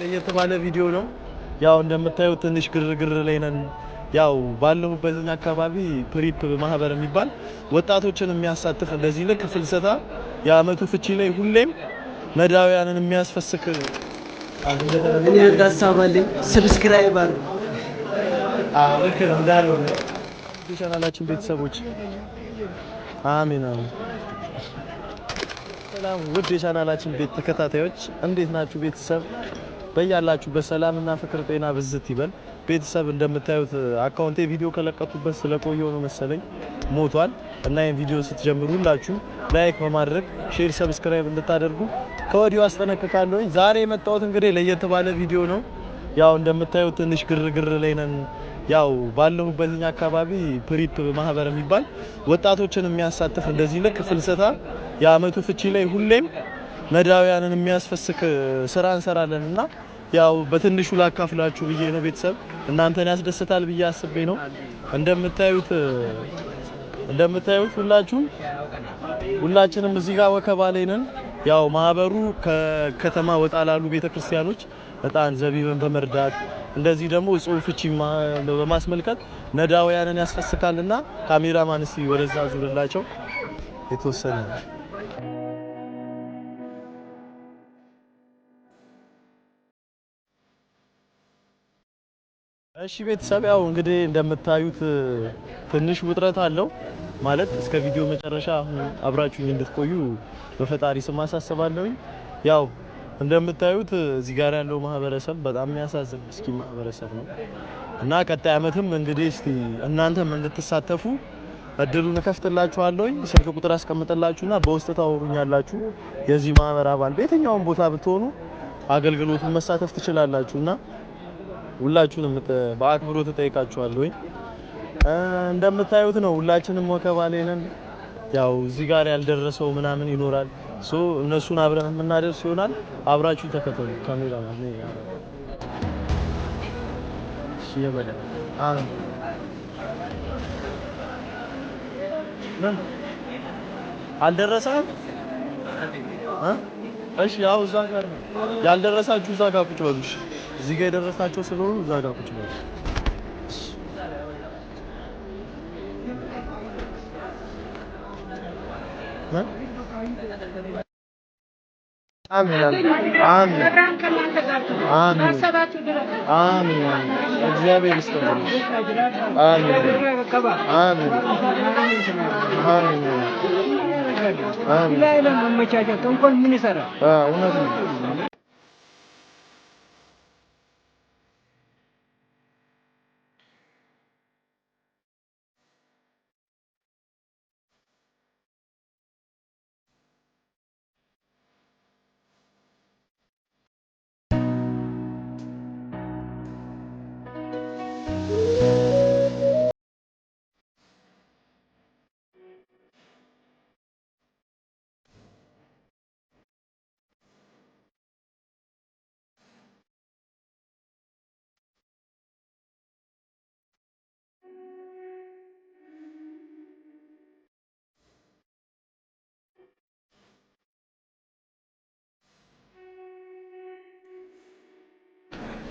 ለየተባለ ቪዲዮ ነው። ያው እንደምታዩት ትንሽ ግርግር ላይ ነን። ያው ባለሁበት አካባቢ ፕሪፕ ማህበር የሚባል ወጣቶችን የሚያሳትፍ እንደዚህ ልክ ፍልሰታ የአመቱ ፍቺ ላይ ሁሌም ነዳውያንን የሚያስፈስክ እኔ ዳሳባለኝ ሰብስክራይብ አድርጉ። ልክ እንዳለው ቻናላችን ቤተሰቦች አሜን አሜን። ሰላም ውድ የቻናላችን ቤት ተከታታዮች እንዴት ናችሁ? ቤተሰብ በያላችሁ በሰላምና ፍቅር ጤና ብዝት ይበል። ቤተሰብ እንደምታዩት አካውንቴ ቪዲዮ ከለቀኩበት ስለቆየው ነው መሰለኝ ሞቷል እና ይሄን ቪዲዮ ስትጀምሩ ሁላችሁ ላይክ በማድረግ ሼር፣ ሰብስክራይብ እንድታደርጉ ከወዲሁ አስጠነቅቃለሁ። ዛሬ የመጣሁት እንግዲህ ለየት ባለ ቪዲዮ ነው። ያው እንደምታዩት ትንሽ ግርግር ላይ ነን። ያው ባለሁበት አካባቢ ፕሪፕ ማህበር የሚባል ወጣቶችን የሚያሳትፍ እንደዚህ ልክ ፍልሰታ የአመቱ ፍቺ ላይ ሁሌም ነዳውያንን የሚያስፈስክ ስራ እንሰራለንና ያው በትንሹ ላካፍላችሁ ብዬ ነው። ቤተሰብ እናንተን ያስደስታል ብዬ አስቤ ነው። እንደምታዩት ሁላችንም እዚህ ጋር ወከባ ላይ ነን። ያው ማህበሩ ከከተማ ወጣ ላሉ ቤተክርስቲያኖች እጣን ዘቢብን በመርዳት እንደዚህ ደግሞ ጾም ፍቺ በማስመልከት ነዳውያንን ያስፈስካልና ካሜራማን እስቲ ወደዛ ዙርላቸው የተወሰነ። እሺ ቤተሰብ ያው እንግዲህ እንደምታዩት ትንሽ ውጥረት አለው ማለት እስከ ቪዲዮ መጨረሻ አብራችሁኝ እንድትቆዩ በፈጣሪ ስም አሳስባለሁ። ያው እንደምታዩት እዚህ ጋር ያለው ማህበረሰብ በጣም የሚያሳዝን ምስኪን ማህበረሰብ ነው እና ቀጣይ አመትም እንግዲህ እስቲ እናንተም እንድትሳተፉ እድሉን ከፍትላችኋለሁ። ስልክ ቁጥር አስቀምጥላችሁና በውስጥ ታወሩኛላችሁ። የዚህ ማህበር አባል በየትኛውም ቦታ ብትሆኑ አገልግሎቱን መሳተፍ ትችላላችሁና ሁላችሁንም በአክብሮት ተጠይቃችኋለሁ። እንደምታዩት ነው ሁላችንም ወከባ ላይ ነን። ያው እዚህ ጋር ያልደረሰው ምናምን ይኖራል። እነሱን አብረን የምናደርስ ይሆናል። አብራችሁ ተከተሉ። ካሜራ ማለት ነው። እሺ የበለ አልደረሰም። እሺ ያው እዛ ጋር ያልደረሳችሁ እዛ ጋር ቁጭ በሉ። እዚህ ጋር የደረሳችሁ ስለሆነ እዛ ጋር ቁጭ በሉ። አሜን አሜን አሜን አሜን። እግዚአብሔር ይስጥልን። አሜን አሜን አሜን አሜን። ላይ ለመመቻቸት እንኳን ምን ይሰራል? እውነት ነው።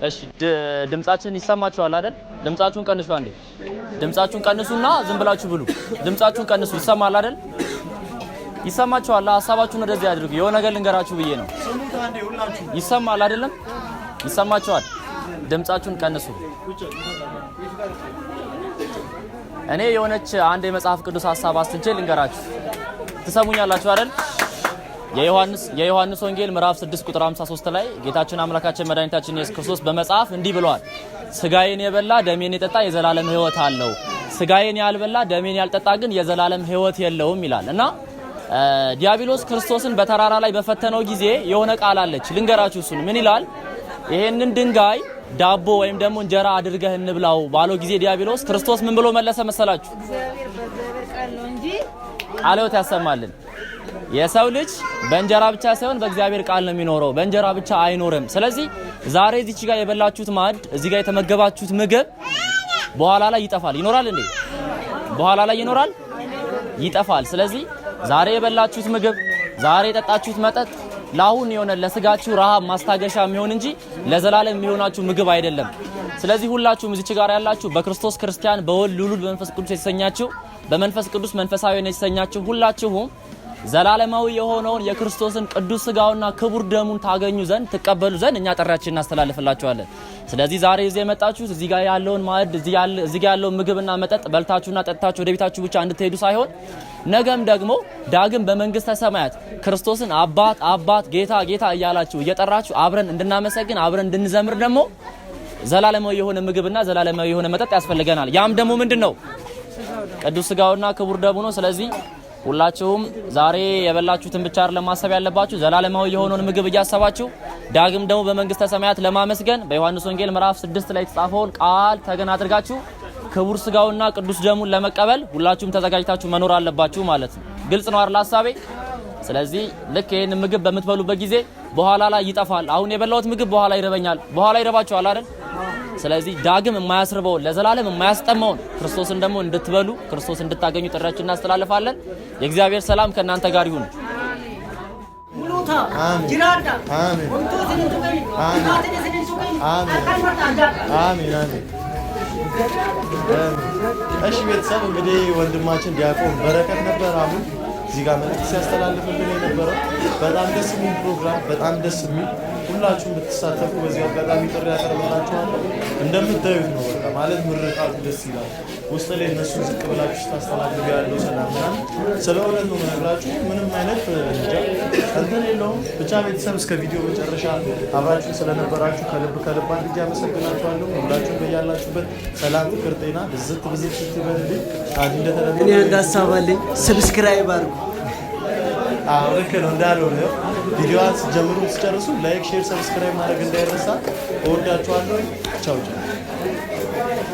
እሺ ድምጻችን ይሰማችኋል አይደል? ድምጻችሁን ቀንሱ። አንዴ ድምጻችሁን ቀንሱና ዝም ብላችሁ ብሉ። ድምጻችሁን ቀንሱ። ይሰማል አይደል? ይሰማችኋል? ሐሳባችሁን ወደዚህ አድርጉ። የሆነ ነገር ልንገራችሁ ብዬ ነው። ይሰማል አይደለም? ይሰማችኋል? ድምጻችሁን ቀንሱ። እኔ የሆነች አንድ የመጽሐፍ ቅዱስ ሐሳብ አስንቼ ልንገራችሁ። ትሰሙኛላችሁ አይደል? የዮሐንስ ወንጌል ምዕራፍ 6 ቁጥር 53 ላይ ጌታችን አምላካችን መድኃኒታችን ኢየሱስ ክርስቶስ በመጽሐፍ እንዲህ ብሏል። ስጋዬን የበላ ደሜን የጠጣ የዘላለም ሕይወት አለው፣ ስጋዬን ያልበላ ደሜን ያልጠጣ ግን የዘላለም ሕይወት የለውም ይላል። እና ዲያብሎስ ክርስቶስን በተራራ ላይ በፈተነው ጊዜ የሆነ ቃል አለች ልንገራችሁ። እሱን ምን ይላል? ይሄንን ድንጋይ ዳቦ ወይም ደግሞ እንጀራ አድርገህ እንብላው ባለው ጊዜ ዲያብሎስ ክርስቶስ ምን ብሎ መለሰ መሰላችሁ? በእግዚአብሔር ቃል ነው እንጂ ቃልዎት ያሰማልን። የሰው ልጅ በእንጀራ ብቻ ሳይሆን በእግዚአብሔር ቃል ነው የሚኖረው፣ በእንጀራ ብቻ አይኖርም። ስለዚህ ዛሬ እዚች ጋር የበላችሁት ማዕድ፣ እዚህ ጋር የተመገባችሁት ምግብ በኋላ ላይ ይጠፋል። ይኖራል እንዴ? በኋላ ላይ ይኖራል? ይጠፋል። ስለዚህ ዛሬ የበላችሁት ምግብ፣ ዛሬ የጠጣችሁት መጠጥ ለአሁን የሆነ ለስጋችሁ ረሃብ ማስታገሻ የሚሆን እንጂ ለዘላለም የሚሆናችሁ ምግብ አይደለም። ስለዚህ ሁላችሁም እዚች ጋር ያላችሁ በክርስቶስ ክርስቲያን፣ በወልድ ውሉድ በመንፈስ ቅዱስ የተሰኛችሁ፣ በመንፈስ ቅዱስ መንፈሳዊ የተሰኛችሁ ሁላችሁም ዘላለማዊ የሆነውን የክርስቶስን ቅዱስ ስጋውና ክቡር ደሙን ታገኙ ዘንድ ትቀበሉ ዘንድ እኛ ጥሪያችንን እናስተላልፍላችኋለን። ስለዚህ ዛሬ እዚህ የመጣችሁት እዚህ ጋር ያለውን ማዕድ እዚህ ጋር ያለውን ምግብና መጠጥ በልታችሁና ጠጥታችሁ ወደ ቤታችሁ ብቻ እንድትሄዱ ሳይሆን ነገም ደግሞ ዳግም በመንግስተ ሰማያት ክርስቶስን አባት አባት ጌታ ጌታ እያላችሁ እየጠራችሁ አብረን እንድናመሰግን አብረን እንድንዘምር ደግሞ ዘላለማዊ የሆነ ምግብና ዘላለማዊ የሆነ መጠጥ ያስፈልገናል። ያም ደግሞ ምንድነው? ቅዱስ ስጋውና ክቡር ደሙ ነው። ስለዚህ ሁላችሁም ዛሬ የበላችሁትን ብቻ አይደለም ማሰብ ያለባችሁ፣ ዘላለማዊ የሆነውን ምግብ እያሰባችሁ ዳግም ደግሞ በመንግስተ ሰማያት ለማመስገን በዮሐንስ ወንጌል ምዕራፍ 6 ላይ የተጻፈውን ቃል ተገን አድርጋችሁ ክቡር ስጋውና ቅዱስ ደሙን ለመቀበል ሁላችሁም ተዘጋጅታችሁ መኖር አለባችሁ ማለት ነው። ግልጽ ነው አይደል ሐሳቤ? ስለዚህ ልክ ይሄን ምግብ በምትበሉበት ጊዜ በኋላ ላይ ይጠፋል። አሁን የበላሁት ምግብ በኋላ ይረበኛል፣ በኋላ ይረባችኋል አይደል? ስለዚህ ዳግም የማያስርበውን ለዘላለም የማያስጠማውን ክርስቶስን ደግሞ እንድትበሉ ክርስቶስ እንድታገኙ ጥሪያችንን እናስተላልፋለን። የእግዚአብሔር ሰላም ከእናንተ ጋር ይሁን። እሺ ቤተሰብ እንግዲህ ወንድማችን ዲያቆን በረከት ነበር አሁን እዚህ ጋር መልእክት ሲያስተላልፍልን የነበረው። በጣም ደስ የሚል ፕሮግራም፣ በጣም ደስ የሚል ሁላችሁም ብትሳተፉ በዚህ አጋጣሚ ጥሪ ያቀርብላችኋለሁ። እንደምታዩት ነው በቃ ማለት ምርቃቱ ደስ ይላል። ውስጥ ላይ እነሱ ዝቅ ብላችሁ ስታስተላልፉ ያለው ሰላምና ስለ እውነት ነው የምነግራችሁ። ምንም አይነት እንጃ እንትን የለውም። ብቻ ቤተሰብ እስከ ቪዲዮ መጨረሻ አብራችሁ ስለነበራችሁ ከልብ ከልብ አድርጌ አመሰግናችኋለሁ። ሁላችሁም በያላችሁበት ሰላም፣ ፍቅር፣ ጤና ብዝት ስትበልልኝ ታዲያ እንደተለመደ እኔ አንድ ሀሳብ አለኝ። ሰብስክራይብ አድርጉ። ልክ ነው እንዳለው ነው። ቪዲዮዋን ስትጀምሩ ስትጨርሱ ላይክ፣ ሼር፣ ሰብስክራይብ ማድረግ እንዳይረሳ። እወዳችኋለሁ። ቻው ቻው።